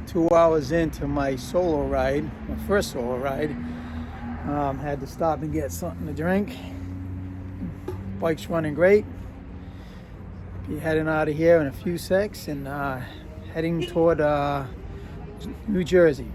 2 hours into my solo ride, my first solo ride. Had to stop and get something to drink. Bike's running great. Be heading out of here in a few secs and heading toward New Jersey.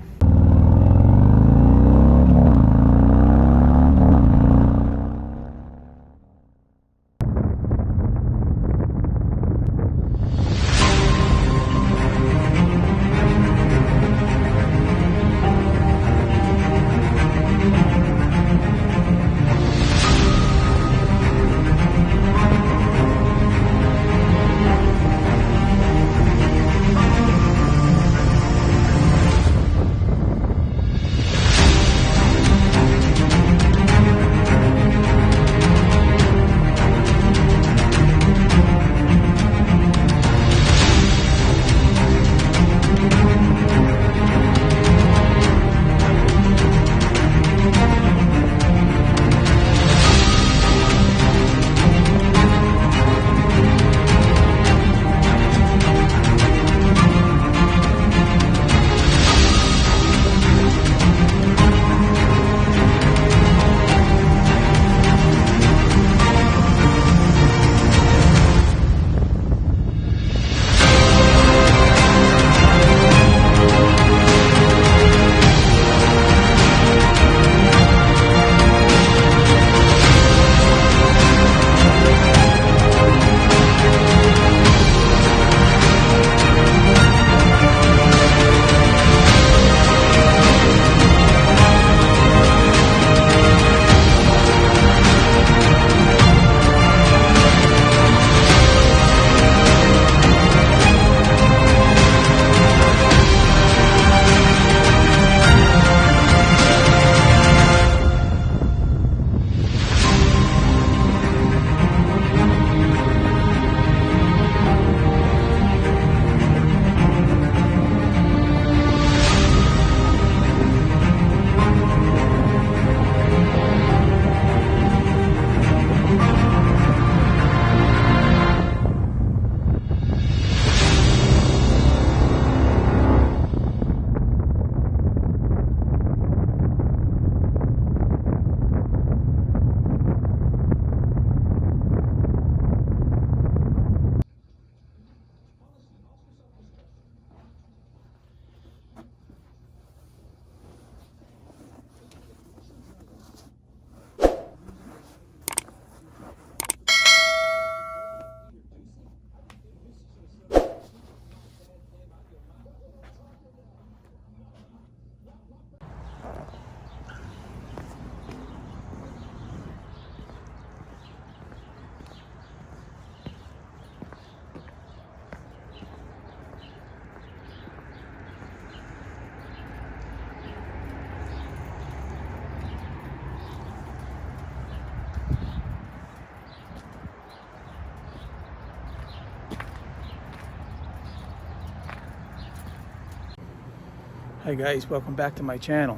Hi guys, welcome back to my channel.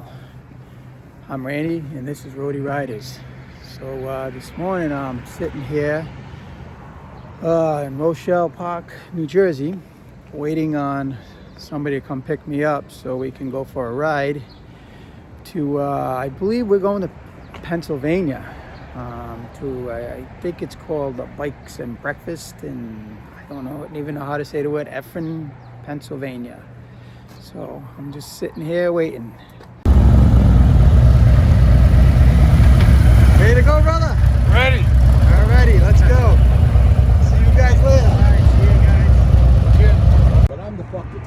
I'm Randy and this is Roadie Riders. So this morning I'm sitting here in Rochelle Park, New Jersey, waiting on somebody to come pick me up so we can go for a ride to, I believe we're going to Pennsylvania, I think it's called Bikes and Breakfast, and I don't even know how to say the word, Ephrata, Pennsylvania. So I'm just sitting here waiting. Ready to go, brother? Ready. Alrighty, let's go. See you guys later. Alright, see you guys. Yeah. But I'm the fucking.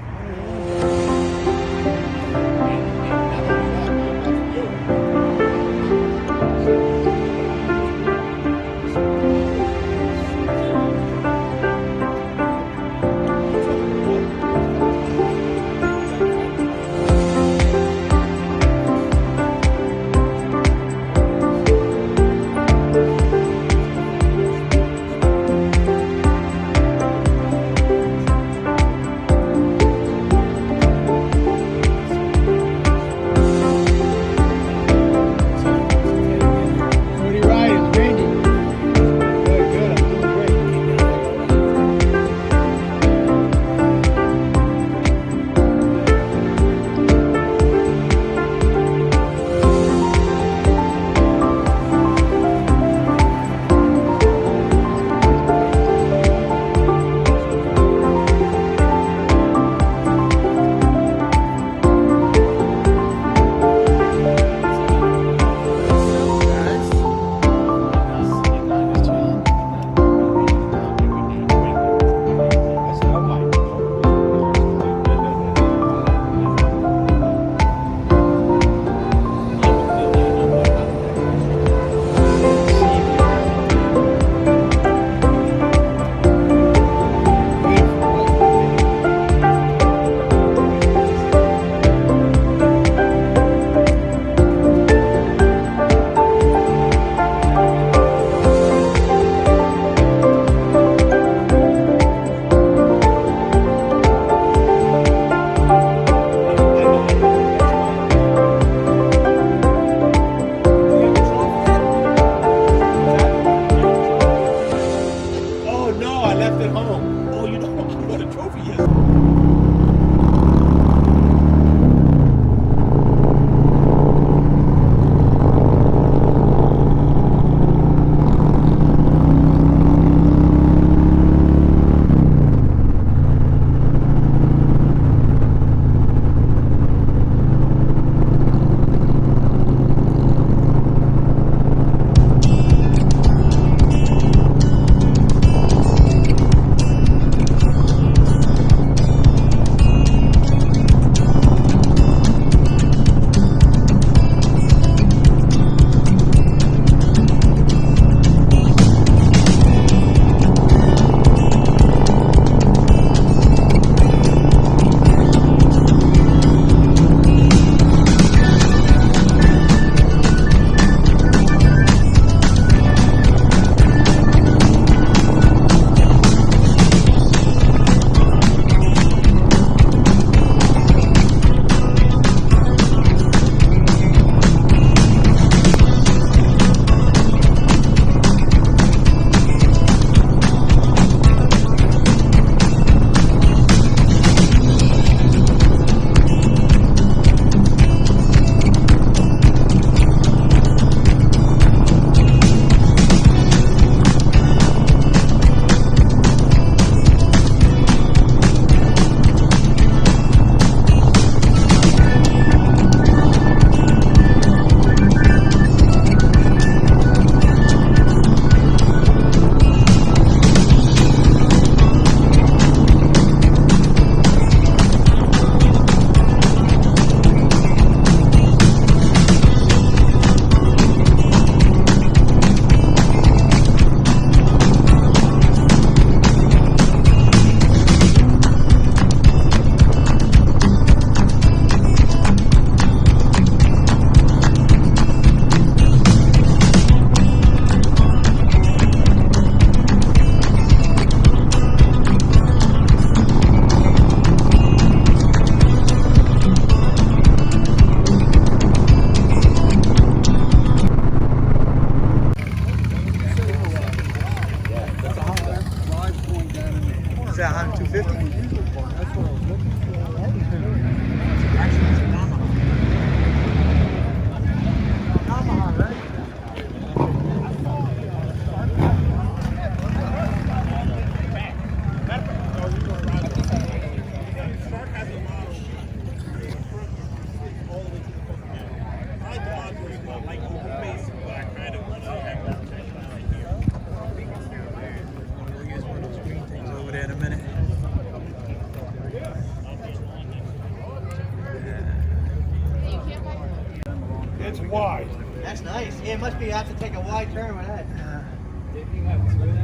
It's wide. That's nice. Yeah, it must be, you have to take a wide turn with that.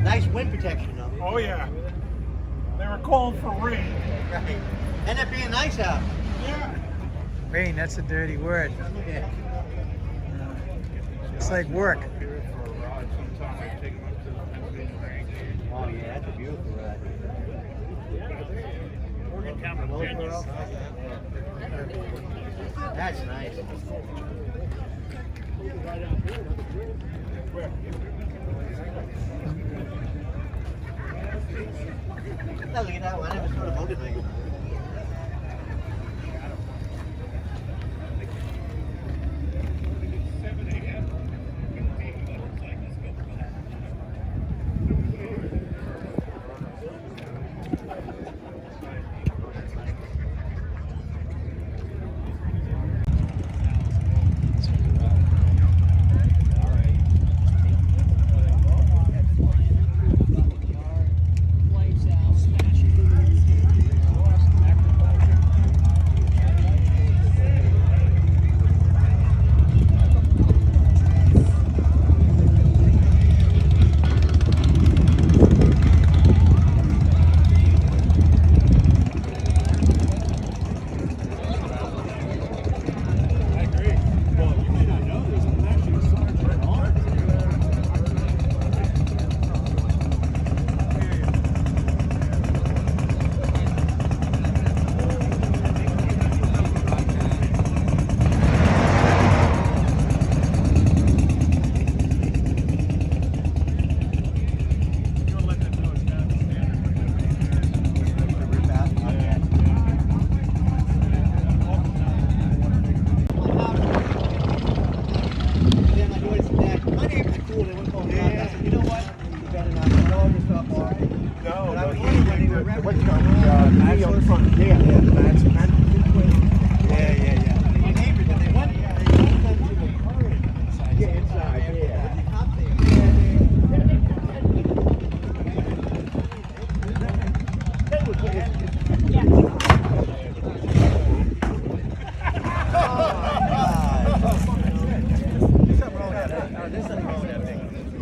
Nice wind protection, though. Oh yeah. They were calling for rain. Right. End up being nice out. Yeah. Rain, that's a dirty word. Yeah. It's like work. Oh, yeah, that's a beautiful ride. That's nice. Now look at that one. I never saw the motivator.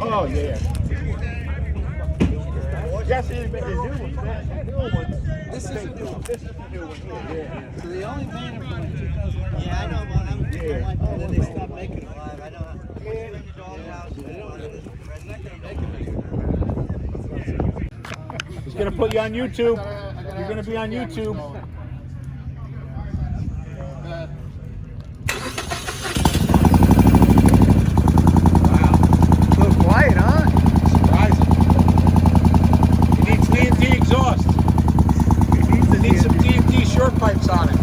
Oh yeah. Yes, it is the new one. New one. This is the new one. This is the new one. Yeah. So the only man from 2001. Yeah, I know, man. I'm like, oh, then they stopped making it live. I know. The doghouse. He's gonna put you on YouTube. You're gonna be on YouTube. So quiet, huh? Surprising. It needs TNT exhaust. It needs some TNT short pipes on it.